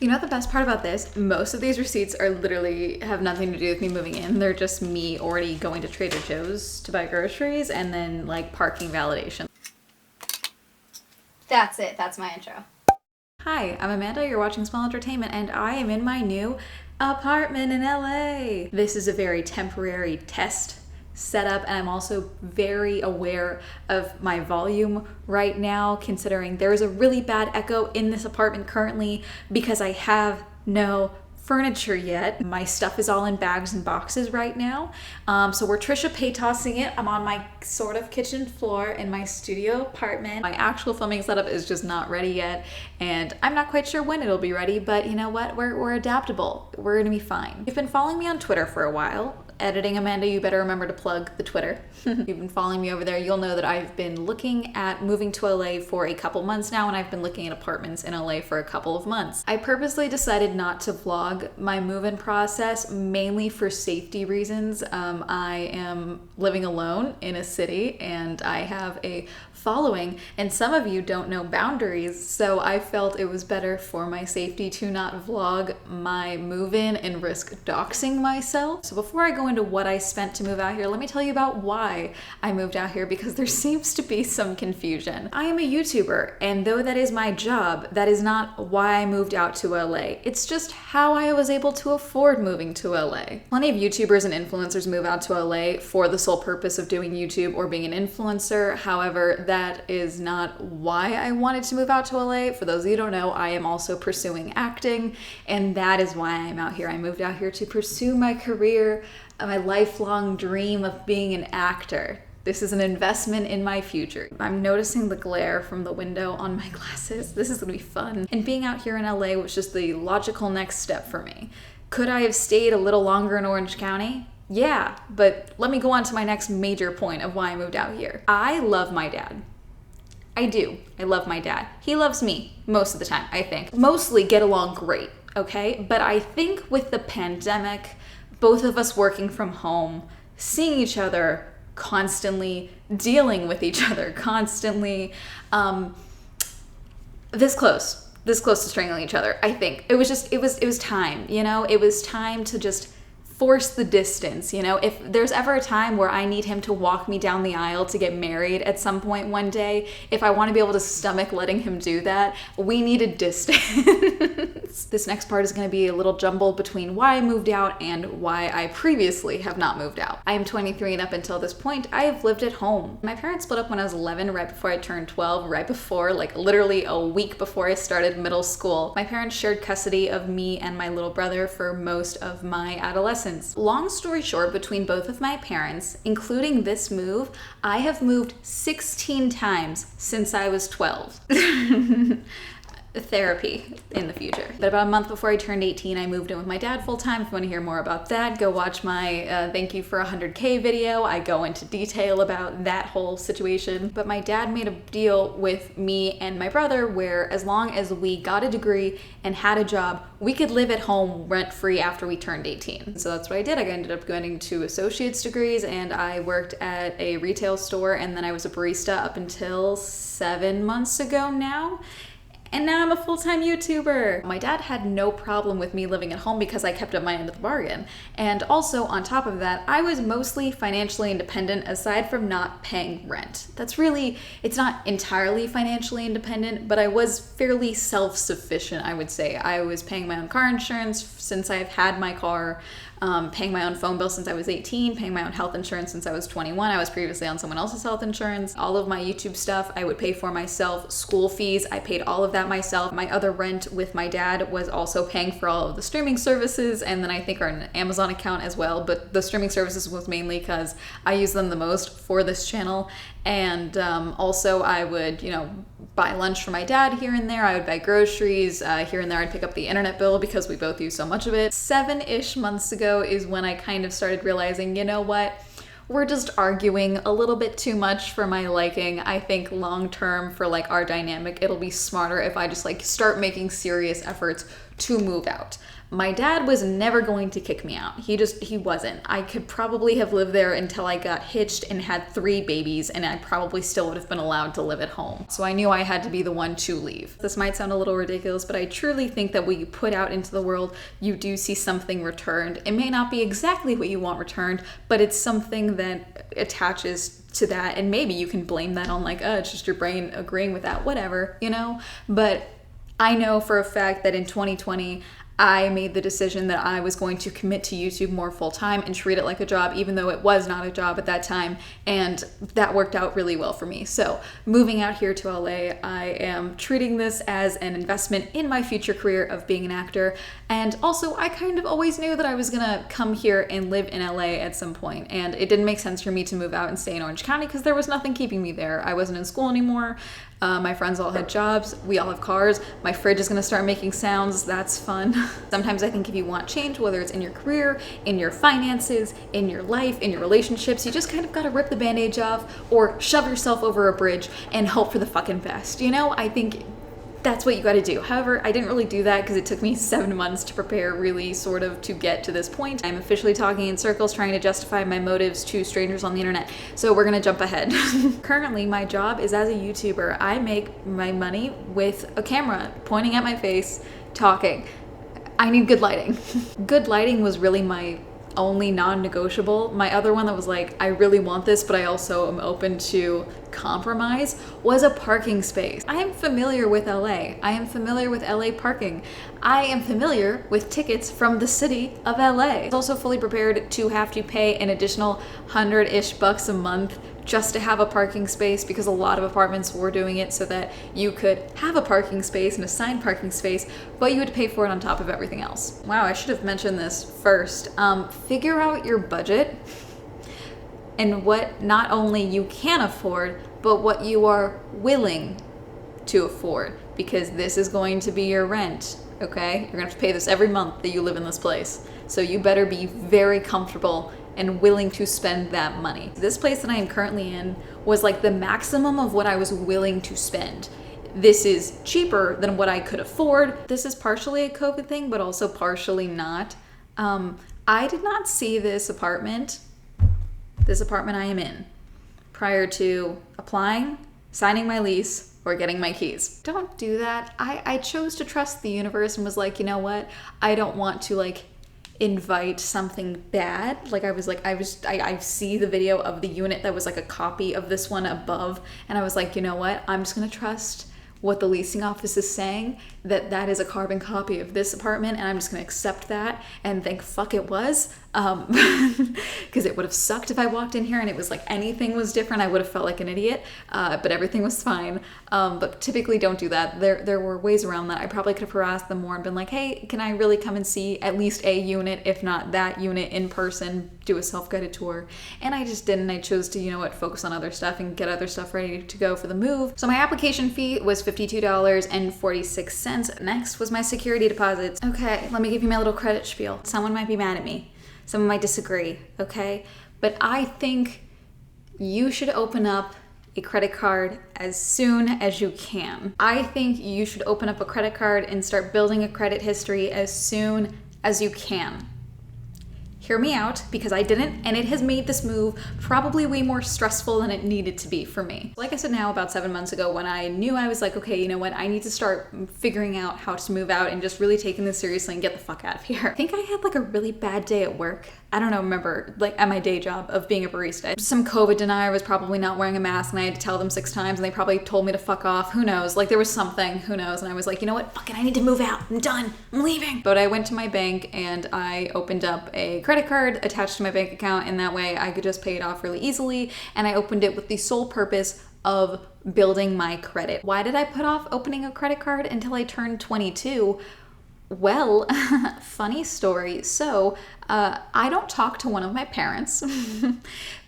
You know the best part about this? Most of these receipts are literally have nothing to do with me moving in. They're just me already going to Trader Joe's to buy groceries and then like parking validation. That's it. That's my intro. Hi, I'm Amanda, you're watching Swell Entertainment, and I am in my new apartment in LA. This is a very temporary test setup, and I'm also very aware of my volume right now, considering there is a really bad echo in this apartment currently because I have no furniture yet. My stuff is all in bags and boxes right now. So we're Trisha Paytossing it. I'm on my sort of kitchen floor in my studio apartment. My actual filming setup is just not ready yet, and I'm not quite sure when it'll be ready, but you know what? We're adaptable. We're gonna be fine. You've been following me on Twitter for a while. Editing Amanda, you better remember to plug the Twitter. If you've been following me over there, you'll know that I've been looking at moving to LA for a couple months now, and I've been looking at apartments in LA for a couple of months. I purposely decided not to vlog my move-in process, mainly for safety reasons. I am living alone in a city, and I have a following, and some of you don't know boundaries, so I felt it was better for my safety to not vlog my move-in and risk doxing myself. So before I go into what I spent to move out here, let me tell you about why I moved out here, because there seems to be some confusion. I am a YouTuber, and though that is my job, that is not why I moved out to LA. It's just how I was able to afford moving to LA. Plenty of YouTubers and influencers move out to LA for the sole purpose of doing YouTube or being an influencer. However, that is not why I wanted to move out to LA. For those of you who don't know, I am also pursuing acting, and that is why I'm out here. I moved out here to pursue my career, my lifelong dream of being an actor. This is an investment in my future. I'm noticing the glare from the window on my glasses. This is gonna be fun. And being out here in LA was just the logical next step for me. Could I have stayed a little longer in Orange County? Yeah, but let me go on to my next major point of why I moved out here. I love my dad. I do. I love my dad. He loves me most of the time, I think. Mostly get along great, okay? But I think with the pandemic, both of us working from home, seeing each other constantly, dealing with each other constantly, this close to strangling each other, I think. It was time, you know? It was time to just force the distance, you know? If there's ever a time where I need him to walk me down the aisle to get married at some point one day, if I want to be able to stomach letting him do that, we need a distance. This next part is going to be a little jumbled between why I moved out and why I previously have not moved out. I am 23, and up until this point, I have lived at home. My parents split up when I was 11, right before I turned 12, right before, like literally a week before I started middle school. My parents shared custody of me and my little brother for most of my adolescence. Long story short, between both of my parents, including this move, I have moved 16 times since I was 12. Therapy in the future. But about a month before I turned 18, I moved in with my dad full time. If you want to hear more about that, go watch my thank you for 100K video. I go into detail about that whole situation. But my dad made a deal with me and my brother where as long as we got a degree and had a job, we could live at home rent-free after we turned 18. So that's what I did. I ended up going to associate's degrees, and I worked at a retail store, and then I was a barista up until 7 months ago now. And now I'm a full-time YouTuber. My dad had no problem with me living at home because I kept up my end of the bargain. And also, on top of that, I was mostly financially independent aside from not paying rent. That's really, it's not entirely financially independent, but I was fairly self-sufficient, I would say. I was paying my own car insurance since I've had my car, paying my own phone bill since I was 18, paying my own health insurance since I was 21. I was previously on someone else's health insurance. All of my YouTube stuff I would pay for myself. School fees, I paid all of that myself. My other rent with my dad was also paying for all of the streaming services, and then I think our Amazon account as well, but the streaming services was mainly because I use them the most for this channel. And also I would, you know, buy lunch for my dad here and there. I would buy groceries here and there. I'd pick up the internet bill because we both use so much of it. 7-ish months ago is when I kind of started realizing, you know what? We're just arguing a little bit too much for my liking. I think long term for like our dynamic, it'll be smarter if I just like start making serious efforts to move out. My dad was never going to kick me out. He wasn't. I could probably have lived there until I got hitched and had 3 babies, and I probably still would have been allowed to live at home. So I knew I had to be the one to leave. This might sound a little ridiculous, but I truly think that what you put out into the world, you do see something returned. It may not be exactly what you want returned, but it's something that attaches to that, and maybe you can blame that on like, oh, it's just your brain agreeing with that, whatever, you know? But I know for a fact that in 2020, I made the decision that I was going to commit to YouTube more full-time and treat it like a job, even though it was not a job at that time, and that worked out really well for me. So moving out here to LA, I am treating this as an investment in my future career of being an actor, and also I kind of always knew that I was gonna come here and live in LA at some point, and it didn't make sense for me to move out and stay in Orange County because there was nothing keeping me there. I wasn't in school anymore. My friends all had jobs, we all have cars, my fridge is gonna start making sounds, that's fun. Sometimes I think if you want change, whether it's in your career, in your finances, in your life, in your relationships, you just kind of gotta rip the bandage off or shove yourself over a bridge and hope for the fucking best, you know? I think that's what you gotta do. However, I didn't really do that because it took me 7 months to prepare, really sort of to get to this point. I'm officially talking in circles trying to justify my motives to strangers on the internet. So we're gonna jump ahead. Currently, my job is as a YouTuber. I make my money with a camera pointing at my face, talking. I need good lighting. Good lighting was really my only non-negotiable. My other one that was like, I really want this, but I also am open to compromise, was a parking space. I am familiar with LA. I am familiar with LA parking. I am familiar with tickets from the city of LA. I was also fully prepared to have to pay an additional $100-ish bucks a month just to have a parking space, because a lot of apartments were doing it so that you could have a parking space, an assigned parking space, but you had to pay for it on top of everything else. Wow, I should have mentioned this first. Figure out your budget and what not only you can afford, but what you are willing to afford, because this is going to be your rent, okay? You're gonna have to pay this every month that you live in this place. So you better be very comfortable and willing to spend that money. This place that I am currently in was like the maximum of what I was willing to spend. This is cheaper than what I could afford. This is partially a COVID thing, but also partially not. I did not see this apartment I am in, prior to applying, signing my lease, or getting my keys. Don't do that. I chose to trust the universe and was like, you know what? I don't want to like invite something bad. Like I see the video of the unit that was like a copy of this one above, and I was like, you know what? I'm just gonna trust what the leasing office is saying, that is a carbon copy of this apartment, and I'm just gonna accept that and think fuck it was, because it would have sucked if I walked in here and it was like anything was different. I would have felt like an idiot, but everything was fine. But typically don't do that. There were ways around that. I probably could have harassed them more and been like, hey, can I really come and see at least a unit, if not that unit in person, do a self-guided tour? And I just didn't. I chose to, you know what, focus on other stuff and get other stuff ready to go for the move. So my application fee was $52.46. Next was my security deposits. Okay, let me give you my little credit spiel. Someone might be mad at me. Someone might disagree, okay? But I think you should open up a credit card as soon as you can. I think you should open up a credit card and start building a credit history as soon as you can. Hear me out, because I didn't, and it has made this move probably way more stressful than it needed to be for me. Like I said now, about 7 months ago, when I knew, I was like, okay, you know what, I need to start figuring out how to move out and just really taking this seriously and get the fuck out of here. I think I had like a really bad day at work. I don't know, remember, like at my day job of being a barista. Some COVID denier was probably not wearing a mask, and I had to tell them 6 times, and they probably told me to fuck off. Who knows? Like there was something, who knows? And I was like, you know what, fuck it, I need to move out. I'm done, I'm leaving. But I went to my bank and I opened up a credit card attached to my bank account, and that way I could just pay it off really easily. And I opened it with the sole purpose of building my credit. Why did I put off opening a credit card until I turned 22? Well, funny story. So I don't talk to one of my parents.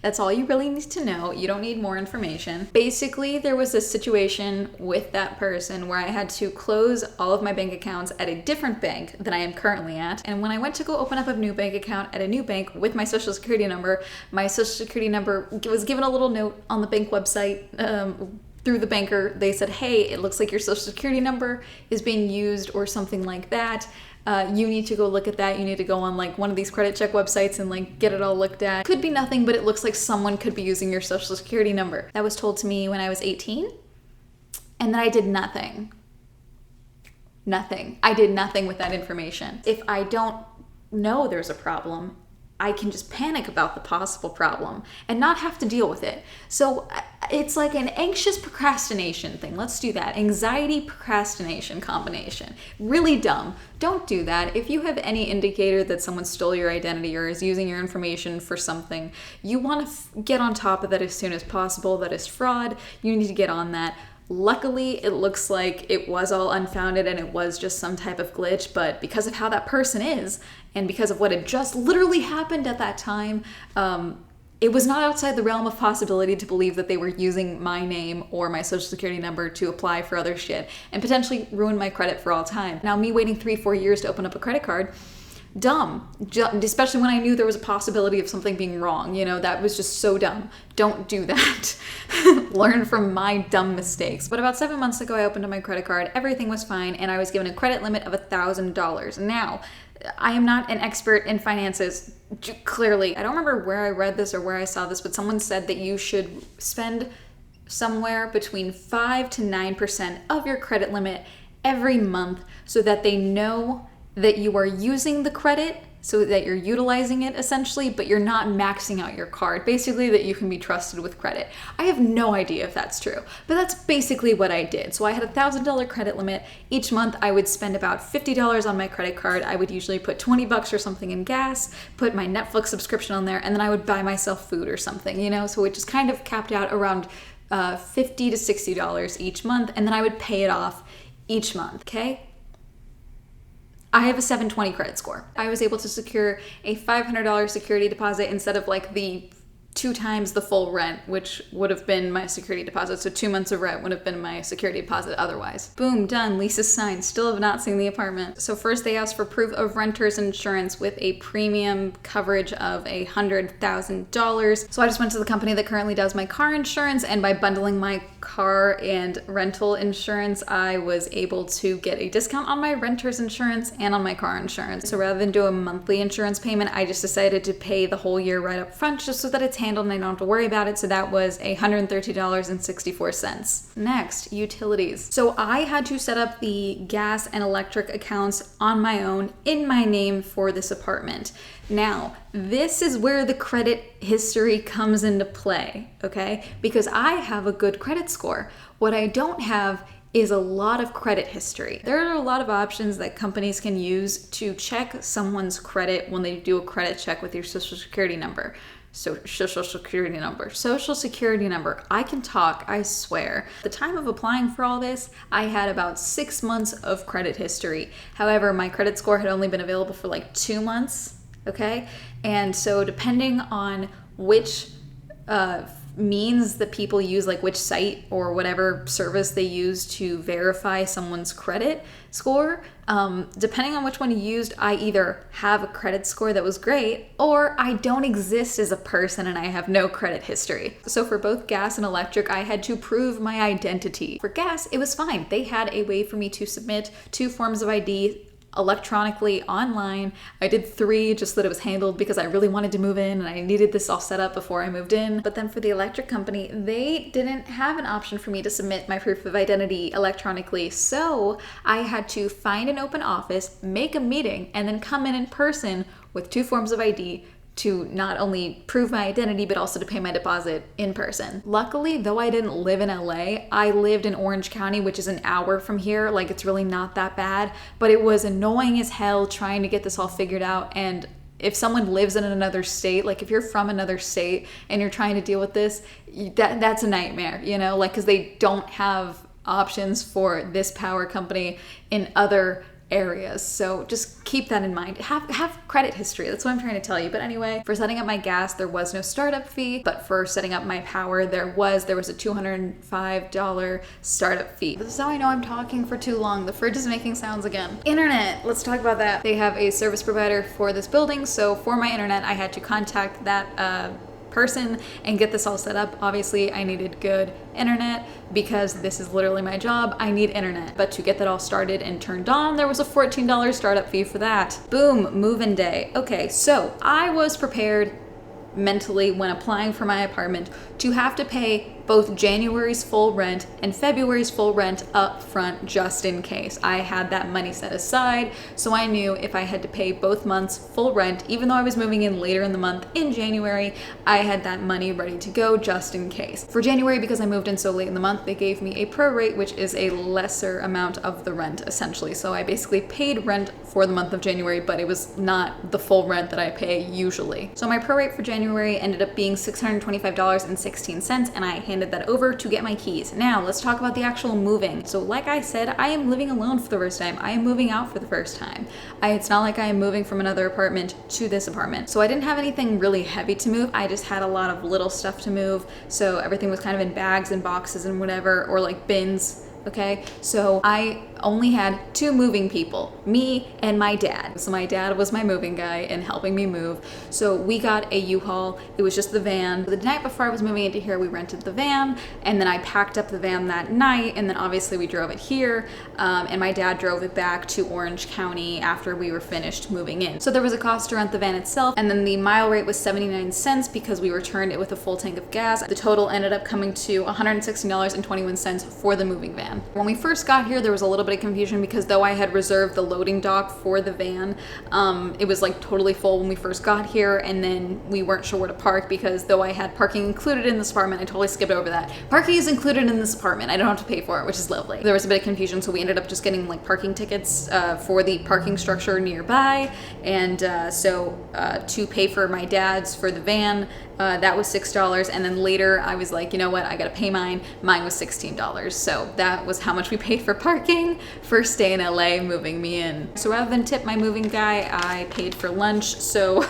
That's all you really need to know. You don't need more information. Basically, there was this situation with that person where I had to close all of my bank accounts at a different bank than I am currently at. And when I went to go open up a new bank account at a new bank with my social security number, my social security number was given a little note on the bank website, through the banker. They said, hey, it looks like your social security number is being used or something like that. You need to go look at that. You need to go on like one of these credit check websites and like get it all looked at. Could be nothing, but it looks like someone could be using your social security number. That was told to me when I was 18, and then I did nothing. Nothing. I did nothing with that information. If I don't know there's a problem, I can just panic about the possible problem and not have to deal with it. So it's like an anxious procrastination thing. Let's do that. Anxiety procrastination combination. Really dumb. Don't do that. If you have any indicator that someone stole your identity or is using your information for something, you want to get on top of that as soon as possible. That is fraud. You need to get on that. Luckily, it looks like it was all unfounded and it was just some type of glitch, but because of how that person is and because of what had just literally happened at that time, it was not outside the realm of possibility to believe that they were using my name or my social security number to apply for other shit and potentially ruin my credit for all time. Now, me waiting 3-4 years to open up a credit card, dumb, especially when I knew there was a possibility of something being wrong. You know, that was just so dumb. Don't do that. Learn from my dumb mistakes. But about 7 months ago, I opened up my credit card. Everything was fine, and I was given a credit limit of $1,000. Now, I am not an expert in finances, clearly. I don't remember where I read this or where I saw this, but someone said that you should spend somewhere between 5 to 9% of your credit limit every month so that they know that you are using the credit, so that you're utilizing it essentially, but you're not maxing out your card. Basically, that you can be trusted with credit. I have no idea if that's true, but that's basically what I did. So I had a $1,000 credit limit. Each month I would spend about $50 on my credit card. I would usually put $20 or something in gas, put my Netflix subscription on there, and then I would buy myself food or something, you know? So it just kind of capped out around $50 to $60 each month, and then I would pay it off each month, okay? I have a 720 credit score. I was able to secure a $500 security deposit instead of like the 2 times the full rent, which would have been my security deposit. So 2 months of rent would have been my security deposit otherwise. Boom, done, lease is signed. Still have not seen the apartment. So first they asked for proof of renter's insurance with a premium coverage of $100,000. So I just went to the company that currently does my car insurance, and by bundling my car and rental insurance, I was able to get a discount on my renter's insurance and on my car insurance. So rather than do a monthly insurance payment, I just decided to pay the whole year right up front just so that it's handled and I don't have to worry about it. So that was $130.64. Next, utilities. So I had to set up the gas and electric accounts on my own in my name for this apartment. Now, this is where the credit history comes into play, okay? Because I have a good credit score. What I don't have is a lot of credit history. There are a lot of options that companies can use to check someone's credit when they do a credit check with your social security number. So social security number. I can talk, I swear. At the time of applying for all this, I had about 6 months of credit history. However, my credit score had only been available for like 2 months, okay? And so depending on which means that people use, like which site or whatever service they use to verify someone's credit score, depending on which one you used, I either have a credit score that was great or I don't exist as a person and I have no credit history. So for both gas and electric, I had to prove my identity. For gas, it was fine. They had a way for me to submit 2 forms of ID electronically online. I did 3 just so that it was handled because I really wanted to move in and I needed this all set up before I moved in. But then for the electric company, they didn't have an option for me to submit my proof of identity electronically. So I had to find an open office, make a meeting, and then come in person with 2 forms of ID to not only prove my identity, but also to pay my deposit in person. Luckily, though I didn't live in LA, I lived in Orange County, which is an hour from here. Like, it's really not that bad, but it was annoying as hell trying to get this all figured out. And if someone lives in another state, like if you're from another state and you're trying to deal with this, that's a nightmare, you know, like, because they don't have options for this power company in other areas. So just keep that in mind. Have credit history. That's what I'm trying to tell you. But anyway, for setting up my gas, there was no startup fee, but for setting up my power, there was a $205 startup fee. This is how I know I'm talking for too long. The fridge is making sounds again. Internet. Let's talk about that. They have a service provider for this building. So for my internet, I had to contact that person and get this all set up. Obviously, I needed good internet because this is literally my job. I need internet. But to get that all started and turned on, there was a $14 startup fee for that. Boom, move-in day. Okay, so I was prepared mentally when applying for my apartment to have to pay both January's full rent and February's full rent up front just in case. I had that money set aside, so I knew if I had to pay both months full rent, even though I was moving in later in the month in January, I had that money ready to go just in case. For January, because I moved in so late in the month, they gave me a prorate, which is a lesser amount of the rent essentially. So I basically paid rent for the month of January, but it was not the full rent that I pay usually. So my prorate for January ended up being $625.16, and I handed that over to get my keys. Now let's talk about the actual moving. So like I said, I am living alone for the first time. I am moving out for the first time. It's not like I am moving from another apartment to this apartment. So I didn't have anything really heavy to move. I just had a lot of little stuff to move. So everything was kind of in bags and boxes and whatever, or like bins. Okay, so I only had two moving people, me and my dad. So my dad was my moving guy and helping me move. So we got a U-Haul. It was just the van. The night before I was moving into here, we rented the van, and then I packed up the van that night, and then obviously we drove it here, and my dad drove it back to Orange County after we were finished moving in. So there was a cost to rent the van itself, and then the mile rate was 79 cents because we returned it with a full tank of gas. The total ended up coming to $116.21 for the moving van. When we first got here, there was a little bit of confusion because though I had reserved the loading dock for the van, it was like totally full when we first got here, and then we weren't sure where to park because though I had parking included in this apartment, I totally skipped over that. Parking is included in this apartment. I don't have to pay for it, which is lovely. There was a bit of confusion, so we ended up just getting like parking tickets for the parking structure nearby, and to pay for my dad's for the van, that was $6, and then later I was like, you know what, I gotta pay mine. Mine was $16, so that was how much we paid for parking. First day in LA, moving me in. So rather than tip my moving guy, I paid for lunch. So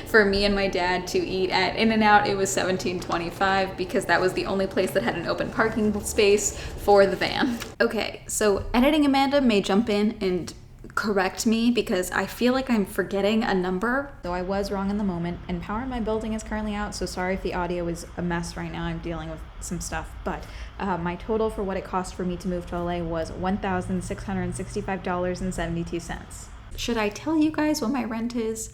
for me and my dad to eat at In-N-Out, it was $17.25 because that was the only place that had an open parking space for the van. Okay, so editing Amanda may jump in and correct me because I feel like I'm forgetting a number. So I was wrong in the moment, and power in my building is currently out, so sorry if the audio is a mess right now. I'm dealing with some stuff, but my total for what it cost for me to move to LA was $1,665.72. Should I tell you guys what my rent is?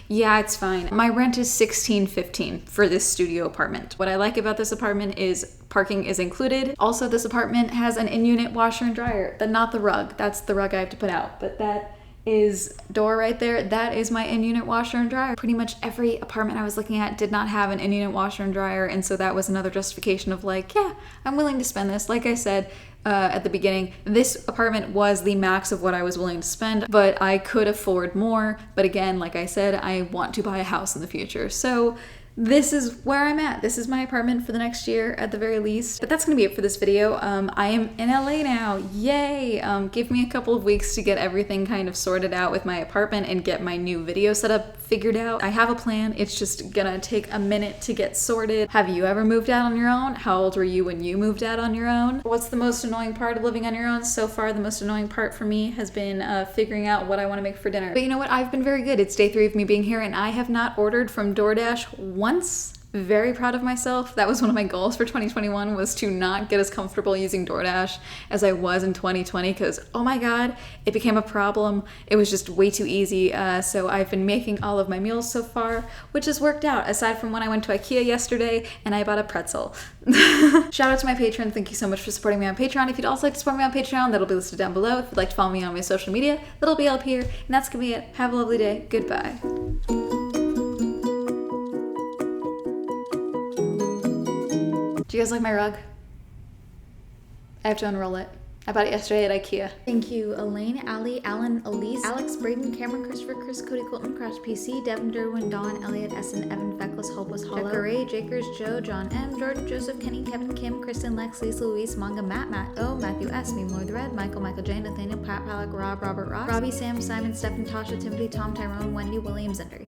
Yeah, it's fine. My rent is $16.15 for this studio apartment. What I like about this apartment is parking is included. Also, this apartment has an in-unit washer and dryer, but not the rug. That's the rug I have to put out, but that is door right there. That is my in-unit washer and dryer. Pretty much every apartment I was looking at did not have an in-unit washer and dryer, and so that was another justification of like, yeah, I'm willing to spend this. Like I said at the beginning, this apartment was the max of what I was willing to spend, but I could afford more. But again, like I said, I want to buy a house in the future. So this is where I'm at. This is my apartment for the next year at the very least. But that's gonna be it for this video. I am in LA now, yay! Give me a couple of weeks to get everything kind of sorted out with my apartment and get my new video setup figured out. I have a plan, it's just gonna take a minute to get sorted. Have you ever moved out on your own? How old were you when you moved out on your own? What's the most annoying part of living on your own? So far, the most annoying part for me has been figuring out what I wanna make for dinner. But you know what, I've been very good. It's day 3 of me being here, and I have not ordered from DoorDash once. Very proud of myself. That was one of my goals for 2021, was to not get as comfortable using DoorDash as I was in 2020 because, oh my God, it became a problem. It was just way too easy. So I've been making all of my meals so far, which has worked out, aside from when I went to IKEA yesterday and I bought a pretzel. Shout out to my Patreon. Thank you so much for supporting me on Patreon. If you'd also like to support me on Patreon, that'll be listed down below. If you'd like to follow me on my social media, that'll be up here. And that's gonna be it. Have a lovely day. Goodbye. Do you guys like my rug? I have to unroll it. I bought it yesterday at IKEA. Thank you, Elaine, Allie, Alan, Elise, Alex, Braden, Cameron, Christopher, Chris, Cody, Colton, Crash PC, Devin, Derwin, Dawn, Elliot, Essen, Evan, Feckless, Hopeless, Hollow, Jacker Ray, Jakers, Joe, John M, Jordan, Joseph, Kenny, Kevin, Kim, Kristen, Lex, Lisa, Louise, Manga, Matt, O, Matthew S, Meme Lord the Red, Michael, Michael J, Nathaniel, Pat, Palak, Rob, Robert Ross, Robbie, Sam, Simon, Stephen, Tasha, Timothy, Tom, Tyrone, Wendy, William, Zender.